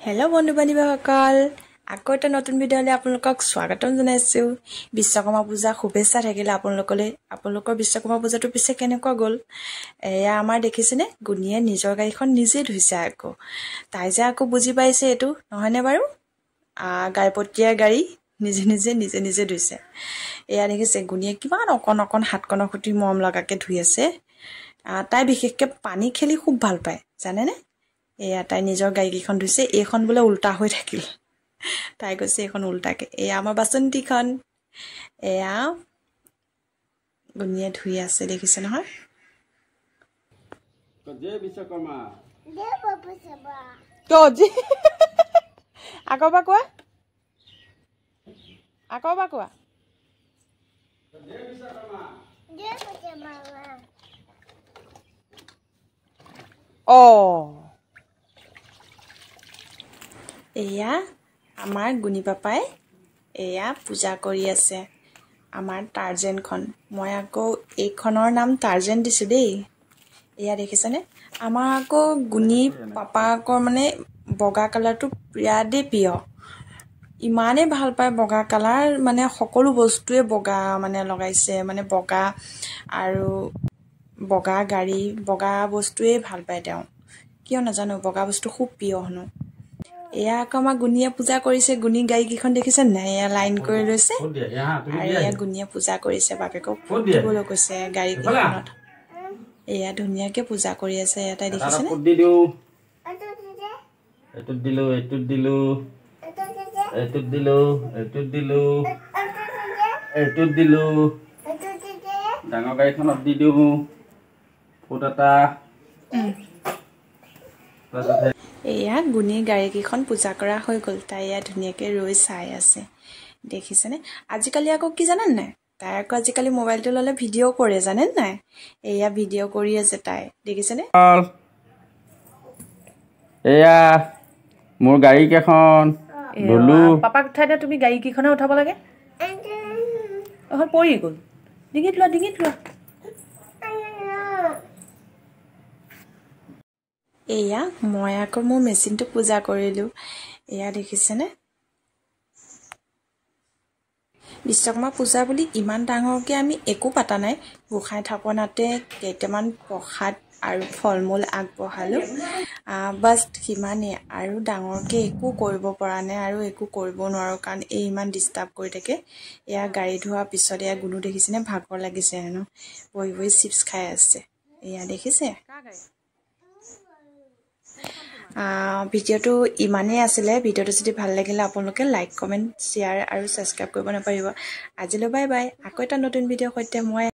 Hello' বন্ধু বান্ধৱীসকল, আকৌ এটা নতুন ভিডিঅ'লৈ আপোনালোকক স্বাগতম জনাইছোঁ। বিশ্বকৰ্মা পূজা শুভেচ্ছা থাকিলে আপোনালোকলৈ। আপোনালোকৰ বিশ্বকৰ্মা পূজাটো পিছে কেনেকুৱা গ'ল? এয়া আমাৰ দেখিছেনে, গুণীয়ে নিজৰ গাড়ীখন নিজে ধুইছে। তাই যে আকৌ বুজি পাইছে এইটো, নহয়নে বাৰু? গাইপতীয়াৰ গাড়ী নিজে নিজে ধুইছে। এয়া দেখিছে, গুণীয়ে কিমান অকণ হাতখনৰ সৈতে মৰম লগাকৈ ধুই আছে। তাই বিশেষকৈ পানী খেলি খুব ভাল পায়, জানেনে? এয়া তাই নিজৰ গাড়ীকেইখন ধুইছে। এইখন বোলে উল্টা হৈ থাকিল, তাই কৈছে এইখন উল্টাকৈ। এয়া আমাৰ বাচন্তীখন, এয়া গুণীয়ে ধুই আছে, দেখিছে নহয়? আকৌ বা কোৱা, এয়া আমাৰ গুণী পাপাই এয়া পূজা কৰি আছে আমাৰ টাৰ্জেনখন। মই আকৌ এইখনৰ নাম টাৰ্জেন দিছোঁ দেই। এয়া দেখিছেনে, আমাৰ আকৌ গুণী পাপাকৰ মানে বগা কালাৰটো বিৰাটেই প্ৰিয়। ইমানেই ভাল পায় বগা কালাৰ, মানে সকলো বস্তুৱে বগা মানে লগাইছে, মানে বগা আৰু বগা গাড়ী, বগা বস্তুৱেই ভাল পায় তেওঁ। কিয় নাজানো, বগা বস্তু খুব প্ৰিয় হেনো। এয়া আকৌ আমাৰ গুণীয়ে পূজা কৰিছে। গুণী গাড়ীকেইখন দেখিছে নাই, এয়া লাইন কৰি লৈছে আৰু এয়া গুণীয়ে পূজা কৰিছে। বাপেকক ফুট দিবলৈ কৈছে গাড়ীকেইখনত। এয়া ধুনীয়াকৈ পূজা কৰি আছে। এটাই দেখিছেনে? ডাঙৰ গাড়ীখনত দি দিওঁ ফুট এটা। এয়া গুণীৰ গাড়ীকেইখন পূজা কৰা হৈ গ'ল। তাই এয়া ধুনীয়াকৈ ৰৈ চাই আছে, দেখিছেনে? আজিকালি আকৌ কি জানে নাই, তাই আকৌ আজিকালি মোবাইলটো ল'লে ভিডিঅ' কৰে, জানে নাই? এয়া ভিডিঅ' কৰি আছে তাই, দেখিছেনে? এয়া মোৰ গাড়ী কেইখন ধুলো। পাপাক উঠাই দিয়া, তুমি গাড়ী কেইখনে উঠাব লাগে। পৰি গ'ল, ডিঙিত লোৱা। এয়া মই আকৌ মোৰ মেচিনটো পূজা কৰিলোঁ। এয়া দেখিছেনে? বিশ্বকৰ্মা পূজা বুলি ইমান ডাঙৰকৈ আমি একো পাতা নাই। গোঁসাই থাপনাতে কেইটামান প্ৰসাদ আৰু ফল মূল আগবঢ়ালোঁ, বাছ সিমানেই। আৰু ডাঙৰকৈ একো কৰিব পৰা নাই আৰু একো কৰিব নোৱাৰোঁ, কাৰণ এই ইমান ডিষ্টাৰ্ব কৰি থাকে। এয়া গাড়ী ধোৱাৰ পিছত এয়া গুণো দেখিছেনে, ভাগৰ লাগিছে হেনো, বহি চিপছ খাই আছে। এয়া দেখিছে? ভিডিঅ'টো ইমানেই আছিলে। ভিডিঅ'টো যদি ভাল লাগিলে আপোনালোকে লাইক, কমেণ্ট, শ্বেয়াৰ আৰু ছাবস্ক্ৰাইব কৰিব নাপাহৰিব। আজিলৈ বাই বাই। আকৌ এটা নতুন ভিডিঅ'ৰ সৈতে মই